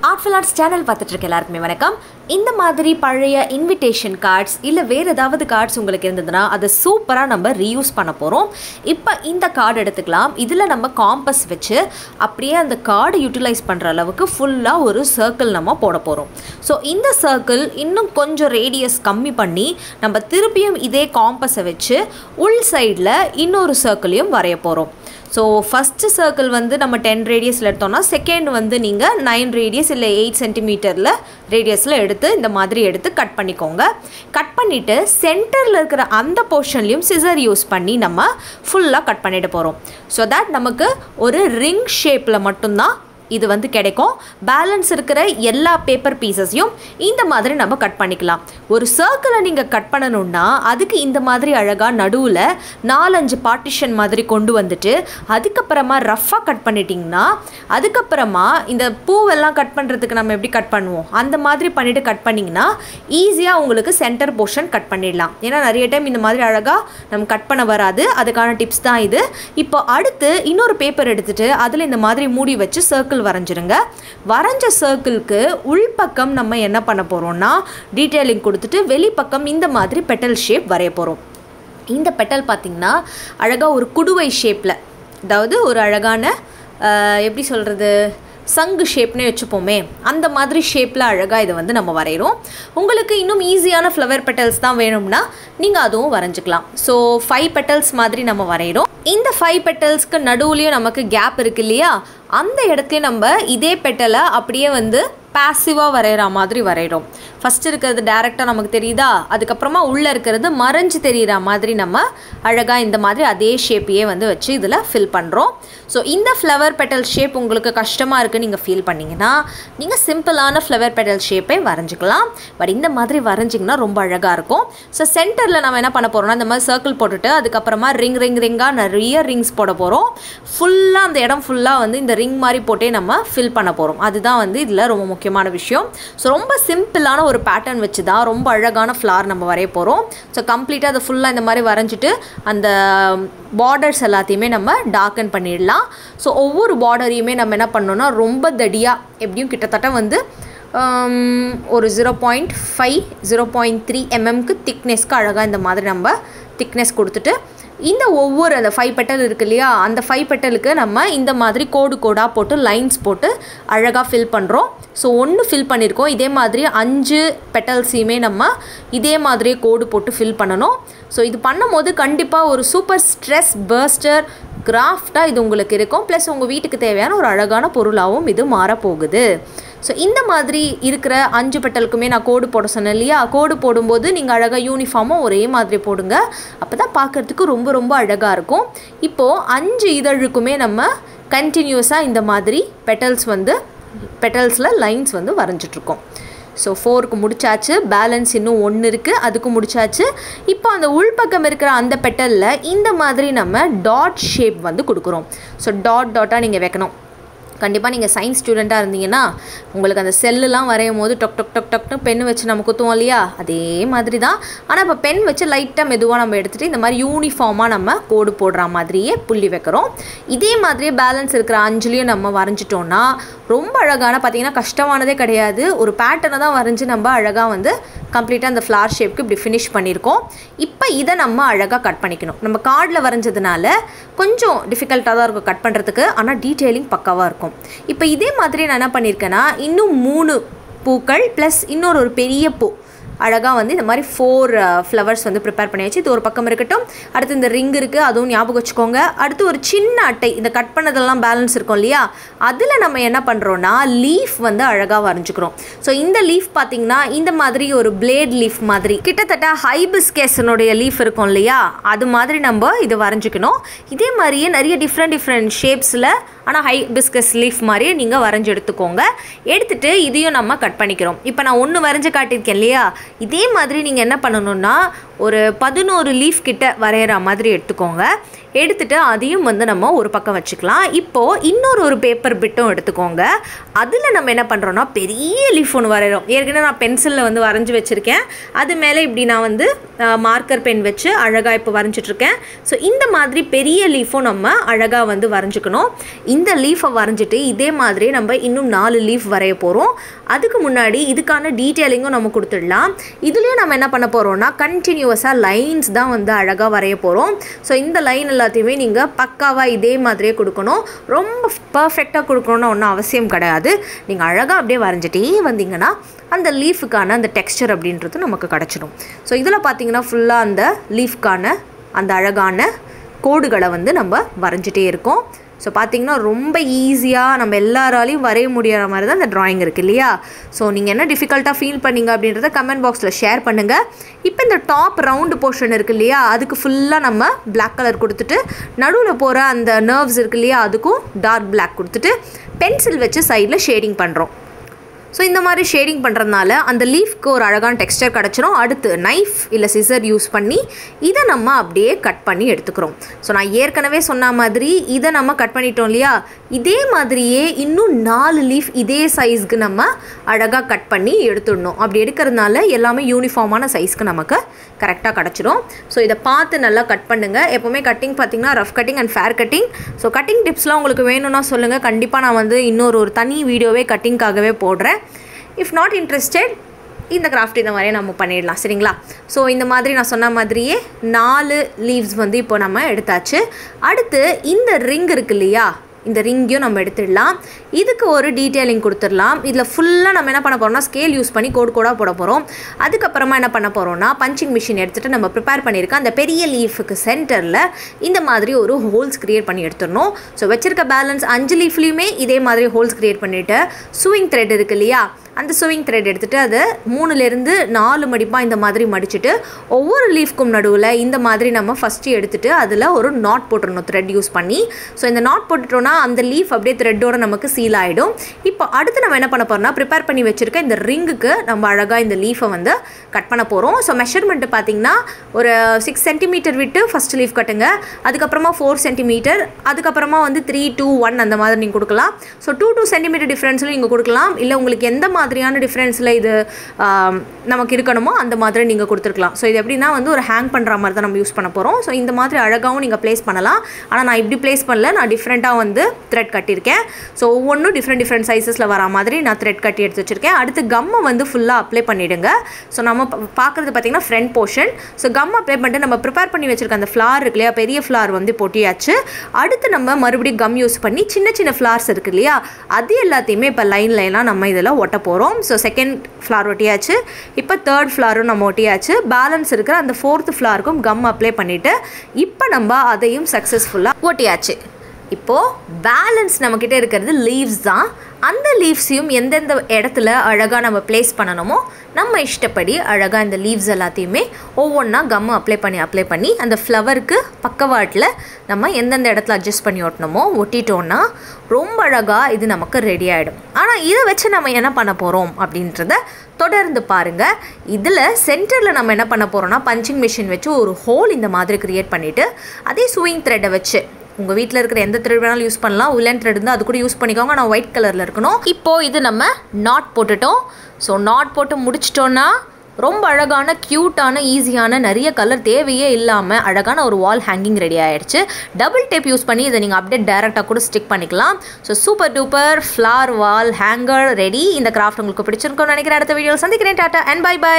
Artful Arts channel பார்த்துட்டு இருக்க எல்லாருக்குமே வணக்கம். இந்த மாதிரி பழைய இன்விடேஷன் கார்ட்ஸ் இல்ல வேற ஏதாவது கார்ட்ஸ் உங்களுக்கு இருந்ததுனா அதை சூப்பரா நம்ம ரீயூஸ் பண்ண போறோம். இப்போ இந்த கார்டு எடுத்துக்கலாம். இதுல நம்ம காம்பஸ் வச்சு அப்படியே அந்த கார்டை யூட்டிலைஸ் பண்ற அளவுக்கு ஃபுல்லா ஒரு சர்க்கிள் நம்ம போட போறோம். சோ இந்த சர்க்கிள் இன்னும் கொஞ்சம் ரேடியஸ் கம்மி பண்ணி நம்ம திருப்பியும் இதே காம்பஸை வச்சு உள் சைடுல இன்னொரு சர்க்கிளையும் வரைய போறோம். So first circle வந்து நம்ம 10 ரேடியஸ்ல எடுத்தோம்னா செகண்ட் வந்து நீங்க 9 ரேடியஸ் இல்ல 8 சென்டிமீட்டர்ல ரேடியஸ்ல எடுத்து இந்த மாதிரி எடுத்து கட் பண்ணிக்கோங்க. கட் பண்ணிட்டு சென்டர்ல இருக்கிற அந்த போர்ஷன்லயும் சிசர் யூஸ் பண்ணி நம்ம ஃபுல்லா கட் பண்ணிட போறோம். So that நமக்கு ஒரு ரிங் ஷேப்ல மட்டும் தான் இது வந்து கிடைக்கும். பேலன்ஸ் இருக்கிற எல்லா பேப்பர் பீசஸையும் இந்த மாதிரி நம்ம கட் பண்ணிக்கலாம். ஒரு சர்க்கிளை நீங்கள் கட் பண்ணணும்னா அதுக்கு இந்த மாதிரி அழகாக நடுவில் 4-5 பார்ட்டிஷன் மாதிரி கொண்டு வந்துட்டு அதுக்கப்புறமா ரஃப்பாக கட் பண்ணிட்டிங்கன்னா அதுக்கப்புறமா இந்த பூவெல்லாம் கட் பண்ணுறதுக்கு நம்ம எப்படி கட் பண்ணுவோம் அந்த மாதிரி பண்ணிவிட்டு கட் பண்ணிங்கன்னா ஈஸியாக உங்களுக்கு சென்டர் போர்ஷன் கட் பண்ணிடலாம். ஏன்னா நிறைய டைம் இந்த மாதிரி அழகாக நம்ம கட் பண்ண வராது. அதுக்கான டிப்ஸ் தான் இது. இப்போ அடுத்து இன்னொரு பேப்பர் எடுத்துகிட்டு அதில் இந்த மாதிரி மூடி வச்சு சர்க்கிள் வரைஞ்சிருங்க. வரைஞ்ச சர்க்கிளுக்கு உள்பக்கம் நம்ம என்ன பண்ண போறோம்னா டீடைலிங் கொடுத்துட்டு வெளிப்பக்கம் இந்த மாதிரி பெட்டல் ஷேப் வரைய போறோம். இந்த பெட்டல் பார்த்தீங்கன்னா அழகா ஒரு குடுவை ஷேப்ல, அதாவது ஒரு அழகான எப்படி சொல்றது சங்கு ஷேப்னே வச்சுப்போமே அந்த மாதிரி ஷேப்பில் அழகாக இதை வந்து நம்ம வரைகிறோம். உங்களுக்கு இன்னும் ஈஸியான ஃப்ளவர் பெட்டல்ஸ் தான் வேணும்னா நீங்கள் அதுவும் வரைஞ்சிக்கலாம். ஸோ 5 பெட்டல்ஸ் மாதிரி நம்ம வரைகிறோம். இந்த 5 பெட்டல்ஸ்க்கு நடுவுலையும் நமக்கு கேப் இருக்கு இல்லையா, அந்த இடத்துல நம்ம இதே பெட்டலை அப்படியே வந்து பாசிவாக வரைகிற மாதிரி வரைகிறோம். ஃபஸ்ட் இருக்கிறது டேரெக்டாக நமக்கு தெரியுதா, அதுக்கப்புறமா உள்ளே இருக்கிறது மறைஞ்சு தெரிகிற மாதிரி நம்ம அழகாக இந்த மாதிரி அதே ஷேப்பையே வந்து வச்சு இதில் ஃபில் பண்ணுறோம். ஸோ இந்த ஃப்ளவர் பெட்டல் ஷேப் உங்களுக்கு கஷ்டமாக இருக்குன்னு நீங்கள் ஃபீல் பண்ணிங்கன்னா நீங்கள் சிம்பிளான ஃப்ளவர் பெட்டல் ஷேப்பை வரைஞ்சிக்கலாம். பட் இந்த மாதிரி வரைஞ்சிங்கன்னா ரொம்ப அழகாக இருக்கும். ஸோ சென்டரில் நம்ம என்ன பண்ண போகிறோம்னா இந்த மாதிரி சர்க்கிள் போட்டுட்டு அதுக்கப்புறமா ரிங்காக நிறைய ரிங்ஸ் போட போகிறோம். ஃபுல்லாக அந்த இடம் ஃபுல்லாக வந்து இந்த ரிங் மாதிரி போட்டே நம்ம ஃபில் பண்ண போகிறோம். அதுதான் வந்து இதில் ரொம்ப முக்கியமான விஷயம். ஸோ ரொம்ப சிம்பிளான ஒரு பேட்டர்ன் வச்சு தான் ரொம்ப அழகான ஃப்ளார் நம்ம வரைய போகிறோம். ஸோ கம்ப்ளீட்டாக அதை ஃபுல்லாக இந்த மாதிரி வரைஞ்சிட்டு அந்த பார்டர்ஸ் எல்லாத்தையுமே நம்ம டார்க்கன் பண்ணிடலாம். ஸோ ஒவ்வொரு பார்டரையுமே நம்ம என்ன பண்ணோம்னா ரொம்ப தடியாக எப்படியும் கிட்டத்தட்ட வந்து ஒரு 0.5 0.3 mmக்கு திக்னஸ்க்கு அழகாக இந்த மாதிரி நம்ம திக்னஸ் கொடுத்துட்டு இந்த ஒவ்வொரு அந்த 5 பெட்டல் இருக்கு இல்லையா, அந்த 5 பெட்டலுக்கு நம்ம இந்த மாதிரி கோடாக போட்டு லைன்ஸ் போட்டு அழகாக ஃபில் பண்ணுறோம். ஸோ 1 ஃபில் பண்ணியிருக்கோம். இதே மாதிரி 5 பெட்டல்ஸையுமே நம்ம இதே மாதிரியே கோடு போட்டு ஃபில் பண்ணணும். ஸோ இது பண்ணும் போது கண்டிப்பாக ஒரு சூப்பர் ஸ்ட்ரெஸ் பர்ஸ்டர் கிராஃப்டாக இது உங்களுக்கு இருக்கும். ப்ளஸ் உங்கள் வீட்டுக்கு தேவையான ஒரு அழகான பொருளாகவும் இது மாறப்போகுது. ஸோ இந்த மாதிரி இருக்கிற 5 பெட்டலுக்குமே நான் கோடு போட சொன்னேன் இல்லையா, கோடு போடும்போது நீங்கள் அழகாக யூனிஃபார்மாக ஒரே மாதிரி போடுங்க. அப்போ தான் பார்க்குறதுக்கு ரொம்ப ரொம்ப அழகாக இருக்கும். இப்போது 5 இதழுக்குமே நம்ம கண்டினியூஸாக இந்த மாதிரி பெட்டல்ஸில் லைன்ஸ் வந்து வரைஞ்சிட்ருக்கோம். ஸோ 4க்கு முடிச்சாச்சு. பேலன்ஸ் இன்னும் 1 இருக்குது, அதுக்கு முடிச்சாச்சு. இப்போ அந்த உள்பக்கம் இருக்கிற அந்த பெட்டலில் இந்த மாதிரி நம்ம டாட் ஷேப் வந்து கொடுக்குறோம். ஸோ டாட்டாக நீங்கள் வைக்கணும். கண்டிப்பாக நீங்கள் சயின்ஸ் ஸ்டூடெண்ட்டாக இருந்தீங்கன்னா உங்களுக்கு அந்த செல்லுலாம் வரையும் போது டொக்னு பென் வச்சு நம்ம குத்துவோம் இல்லையா, அதே மாதிரி தான். ஆனால் இப்போ பென் வச்சு லைட்டாக மெதுவாக நம்ம எடுத்துகிட்டு இந்த மாதிரி யூனிஃபார்மாக நம்ம கோடு போடுற மாதிரியே புள்ளி வைக்கிறோம். இதே மாதிரியே பேலன்ஸ் இருக்கிற 5லையும் நம்ம வரைஞ்சிட்டோன்னா ரொம்ப அழகான, பார்த்திங்கன்னா கஷ்டமானதே கிடையாது. ஒரு பேட்டர்னை தான் வரைஞ்சி நம்ம அழகாக வந்து கம்ப்ளீட்டாக அந்த ஃப்ளார் ஷேப்க்கு இப்படி ஃபினிஷ் பண்ணியிருக்கோம். இப்போ இதை நம்ம அழகாக கட் பண்ணிக்கணும். நம்ம கார்டில் வரைஞ்சதுனால கொஞ்சம் டிஃபிகல்ட்டாக தான் இருக்கும் கட் பண்ணுறதுக்கு, ஆனால் டீட்டெயிலிங் பக்காவாக இருக்கும். இப்போ இதே மாதிரி நான் என்ன பண்ணியிருக்கேன்னா இன்னும் 3 பூக்கள் ப்ளஸ் இன்னொரு பெரிய பூ அழகாக வந்து இந்த மாதிரி 4 ஃப்ளவர்ஸ் வந்து ப்ரிப்பேர் பண்ணியாச்சு. இது ஒரு பக்கம் இருக்கட்டும். அடுத்து இந்த ரிங் இருக்குது, அதுவும் ஞாபகம் வச்சுக்கோங்க. அடுத்து ஒரு சின்ன அட்டை, இந்த கட் பண்ணதெல்லாம் பேலன்ஸ் இருக்கும் இல்லையா, அதில் நம்ம என்ன பண்ணுறோன்னா லீஃப் வந்து அழகாக வரைஞ்சிக்கிறோம். ஸோ இந்த லீஃப் பார்த்திங்கன்னா இந்த மாதிரி ஒரு பிளேட் லீஃப் மாதிரி கிட்டத்தட்ட ஹைபிஸ்கஸனுடைய லீஃப் இருக்கும் இல்லையா, அது மாதிரி நம்ம இது வரைஞ்சிக்கணும். இதே மாதிரியே நிறைய டிஃப்ரெண்ட் ஷேப்ஸில் ஆனால் ஹைபிஸ்கஸ் லீஃப் மாதிரியே நீங்கள் வரைஞ்சி எடுத்துக்கோங்க. எடுத்துகிட்டு இதையும் நம்ம கட் பண்ணிக்கிறோம். இப்போ நான் 1 வரைஞ்சி காட்டியிருக்கேன் இல்லையா, இதே மாதிரி நீங்கள் என்ன பண்ணணும்னா ஒரு 11 லீஃப் கிட்ட வரைகிற மாதிரி எடுத்துக்கோங்க. எடுத்துகிட்டு அதையும் வந்து நம்ம ஒரு பக்கம் வச்சுக்கலாம். இப்போது இன்னொரு பேப்பர் பிட்டும் எடுத்துக்கோங்க. அதில் நம்ம என்ன பண்ணுறோன்னா பெரிய லீஃப் ஒன்று வரைகிறோம். ஏற்கனவே நான் பென்சிலில் வந்து வரைஞ்சி வச்சுருக்கேன். அது மேலே இப்படி நான் வந்து மார்க்கர் பென் வச்சு அழகாக இப்போ வரைஞ்சிட்ருக்கேன். ஸோ இந்த மாதிரி பெரிய லீஃபும் நம்ம அழகாக வந்து வரைஞ்சிக்கணும். இந்த லீஃபை வரைஞ்சிட்டு இதே மாதிரி நம்ம இன்னும் 4 லீஃப் வரைய போகிறோம். அதுக்கு முன்னாடி இதுக்கான டீட்டெயிலிங்கும் நம்ம கொடுத்துடலாம். இதுலேயும் நம்ம என்ன பண்ண போகிறோம்னா கண்டினியூவஸாக லைன்ஸ் தான் வந்து அழகாக வரைய போகிறோம். ஸோ இந்த லைன் எல்லாத்தையுமே நீங்கள் பக்காவாக இதே மாதிரியே கொடுக்கணும். ரொம்ப பர்ஃபெக்டாக கொடுக்கணுன்னு ஒன்றும் அவசியம் கிடையாது. நீங்கள் அழகாக அப்படியே வரைஞ்சிட்டே வந்தீங்கன்னா அந்த லீஃபுக்கான அந்த டெக்ஸ்சர் அப்படின்றது நமக்கு கிடச்சிடும். ஸோ இதில் பார்த்தீங்கன்னா ஃபுல்லாக அந்த லீஃப்கான அந்த அழகான கோடுகளை வந்து நம்ம வரைஞ்சிட்டே இருக்கோம். ஸோ பார்த்திங்கன்னா ரொம்ப ஈஸியாக நம்ம எல்லாராலையும் வரைய முடியாத மாதிரி தான் இந்த ட்ராயிங் இருக்குது இல்லையா? ஸோ நீங்கள் என்ன டிஃபிகல்ட்டாக ஃபீல் பண்ணிங்க அப்படின்றத கமெண்ட் பாக்ஸில் ஷேர் பண்ணுங்கள். இப்போ இந்த டாப் ரவுண்டு போர்ஷன் இருக்குது இல்லையா, அதுக்கு ஃபுல்லாக நம்ம பிளாக் கலர் கொடுத்துட்டு நடுவில் போகிற அந்த நர்வ்ஸ் இருக்குது இல்லையா, அதுக்கும் டார்க் பிளாக் கொடுத்துட்டு பென்சில் வச்சு சைடில் ஷேடிங் பண்ணுறோம். ஸோ இந்த மாதிரி ஷேடிங் பண்ணுறதுனால அந்த லீஃப்க்கு ஒரு அழகான டெக்ஸ்டர் கிடச்சிரும். அடுத்து நைஃப் இல்லை சிசர் யூஸ் பண்ணி இதை நம்ம அப்படியே கட் பண்ணி எடுத்துக்கிறோம். ஸோ நான் ஏற்கனவே சொன்ன மாதிரி இதை நம்ம கட் பண்ணிட்டோம் இல்லையா, இதே மாதிரியே இன்னும் 4 லீஃப் இதே சைஸ்க்கு நம்ம அழகாக கட் பண்ணி எடுத்துடணும். அப்படி எடுக்கிறதுனால எல்லாமே யூனிஃபார்மான சைஸ்க்கு நமக்கு கரெக்டாக கிடச்சிரும். ஸோ இதை பார்த்து நல்லா கட் பண்ணுங்கள். எப்போவுமே கட்டிங் பார்த்திங்கன்னா rough cutting and fair cutting. So cutting டிப்ஸ்லாம் உங்களுக்கு வேணும்னா சொல்லுங்கள். கண்டிப்பாக நான் வந்து இன்னொரு தனி வீடியோவே கட்டிங்காகவே போடுறேன். இஃப் நாட் இன்ட்ரெஸ்டட் இந்த கிராஃப்ட் இந்த மாதிரியே நம்ம பண்ணிடலாம். சரிங்களா? ஸோ இந்த மாதிரி நான் சொன்ன மாதிரியே 4 லீவ்ஸ் வந்து இப்போ நம்ம எடுத்தாச்சு. அடுத்து இந்த ரிங் இருக்கு இல்லையா, இந்த ரிங்கையும் நம்ம எடுத்துடலாம். இதுக்கு ஒரு டீட்டெயிலிங் கொடுத்துடலாம். இதில் ஃபுல்லாக நம்ம என்ன பண்ண போகிறோம்னா ஸ்கேல் யூஸ் பண்ணி கோடாக போட போகிறோம். அதுக்கப்புறமா என்ன பண்ண போகிறோம்னா பஞ்சிங் மிஷின் எடுத்துகிட்டு நம்ம ப்ரிப்பேர் பண்ணியிருக்க அந்த பெரிய லீஃபுக்கு சென்டரில் இந்த மாதிரி ஒரு ஹோல்ஸ் க்ரியேட் பண்ணி எடுத்துடணும். ஸோ வச்சுருக்க பேலன்ஸ் 5 லீஃப்லேயுமே இதே மாதிரி ஹோல்ஸ் க்ரியேட் பண்ணிவிட்டு ஸ்விங் த்ரெட் இருக்குது இல்லையா, அந்த ஸ்விங் த்ரெட் எடுத்துகிட்டு அதை 3லேருந்து 4 மடிப்பாக இந்த மாதிரி மடிச்சுட்டு ஒவ்வொரு லீஃப்க்கும் நடுவில் இந்த மாதிரி நம்ம ஃபஸ்ட்டு எடுத்துகிட்டு அதில் ஒரு நாட் போட்டுடணும் த்ரெட் யூஸ் பண்ணி. ஸோ இந்த நாட் போட்டுட்டோன்னா அந்த லீஃப் அப்படியே த்ரெட்டோட நமக்கு சீல் ஆகிடும். இப்போ அடுத்து நம்ம என்ன பண்ண போகிறோம்னா ப்ரிப்பேர் பண்ணி வச்சுருக்க இந்த ரிங்குக்கு நம்ம அழகாக இந்த லீஃபை வந்து கட் பண்ண போகிறோம். ஸோ மெஷர்மெண்ட்டு பார்த்திங்கன்னா ஒரு 6 சென்டிமீட்டர் விட்டு ஃபஸ்ட் லீஃப் கட்டுங்க. அதுக்கப்புறமா 4 சென்டிமீட்டர், அதுக்கப்புறமா வந்து 3, 2, 1 அந்த மாதிரி நீங்கள் கொடுக்கலாம். ஸோ 2 சென்டிமீட்டர் டிஃப்ரென்ஸில் நீங்கள் கொடுக்கலாம். இல்லை உங்களுக்கு எந்த மாதிரியான டிஃப்ரென்ஸில் இது நமக்கு இருக்கணுமோ அந்த மாதிரி நீங்கள் கொடுத்துருக்கலாம். ஸோ இது எப்படின்னா வந்து ஒரு ஹேங் பண்ணுற மாதிரி தான் நம்ம யூஸ் பண்ண போகிறோம். ஸோ இந்த மாதிரி அழகாகவும் நீங்கள் ப்ளேஸ் பண்ணலாம். ஆனால் நான் இப்படி ப்ளேஸ் பண்ணல, நான் டிஃப்ரெண்ட்டாக வந்து த்ரெட் கட்டியிருக்கேன். ஸோ ஒவ்வொன்றும் டிஃப்ரெண்ட் சைஸஸில் வர மாதிரி நான் த்ரெட் கட்டி எடுத்து வச்சுருக்கேன். அடுத்து கம்மை வந்து ஃபுல்லாக அப்ளை பண்ணிவிடுங்க. ஸோ நம்ம பார்க்குறது பார்த்திங்கன்னா front portion. So come apply பண்ணிட்டு நம்ம ப்ரிப்பேர் பண்ணி வச்சுருக்க அந்த ஃப்ளார் இருக்கு இல்லையா, பெரிய ஃப்ளார் வந்து பொட்டியாச்சு. அடுத்து நம்ம மறுபடியும் கம் யூஸ் பண்ணி சின்ன ஃப்ளார்ஸ் இருக்குது இல்லையா, அது எல்லாத்தையுமே இப்போ லைனாக நம்ம இதில் ஒட்ட போகிறோம். ஸோ செகண்ட் ஃப்ளார் ஒட்டியாச்சு. இப்போ தேர்ட் ஃப்ளாரும் நம்ம ஒட்டியாச்சு. பேலன்ஸ் இருக்கிற அந்த 4th ஃப்ளாருக்கும் கம் அப்ளை பண்ணிவிட்டு இப்போ நம்ம அதையும் சக்ஸஸ்ஃபுல்லாக ஒட்டியாச்சு. இப்போது பேலன்ஸ் நம்மக்கிட்ட இருக்கிறது லீவ்ஸ் தான். அந்த லீவ்ஸையும் எந்தெந்த இடத்துல அழகாக நம்ம ப்ளேஸ் பண்ணணுமோ நம்ம இஷ்டப்படி அழகாக இந்த லீவ்ஸ் எல்லாத்தையுமே ஒவ்வொன்றா கம்மு அப்ளை பண்ணி அந்த ஃப்ளவருக்கு பக்கவாட்டில் நம்ம எந்தெந்த இடத்துல அட்ஜஸ்ட் பண்ணி ஒட்டணுமோ ஒட்டிட்டோன்னா ரொம்ப அழகாக இது நமக்கு ரெடி ஆகிடும். ஆனால் இதை வச்சு நம்ம என்ன பண்ண போகிறோம் அப்படின்றத தொடர்ந்து பாருங்கள். இதில் சென்டரில் நம்ம என்ன பண்ண போகிறோம்னா பஞ்சிங் மிஷின் வச்சு ஒரு ஹோல் இந்த மாதிரி க்ரியேட் பண்ணிவிட்டு அதே ஸ்விங் த்ரெட்டை வச்சு உங்கள் வீட்டில் இருக்கிற எந்த த்ரெட் வேணாலும் யூஸ் பண்ணலாம். உலன் த்ரெட் இருந்தால் அது கூட யூஸ் பண்ணிக்கோங்க. ஆனால் ஒயிட் கலரில் இருக்கணும். இப்போது இது நம்ம நாட் போட்டுட்டோம். ஸோ நாட் போட்டு முடிச்சிட்டோன்னா ரொம்ப அழகான க்யூட்டான ஈஸியான நிறைய கலர் தேவையே இல்லாமல் அழகான ஒரு வால் ஹேங்கிங் ரெடி ஆகிடுச்சு. டபுள் டேப் யூஸ் பண்ணி இதை நீங்கள் அப்படியே டேரெக்டாக கூட ஸ்டிக் பண்ணிக்கலாம். So super duper flower wall hanger ready. இந்த கிராஃப்ட் உங்களுக்கு பிடிச்சிருக்கோன்னு நினைக்கிறேன். அடுத்த வீடியோவில் சந்திக்கிறேன். Tata and bye by.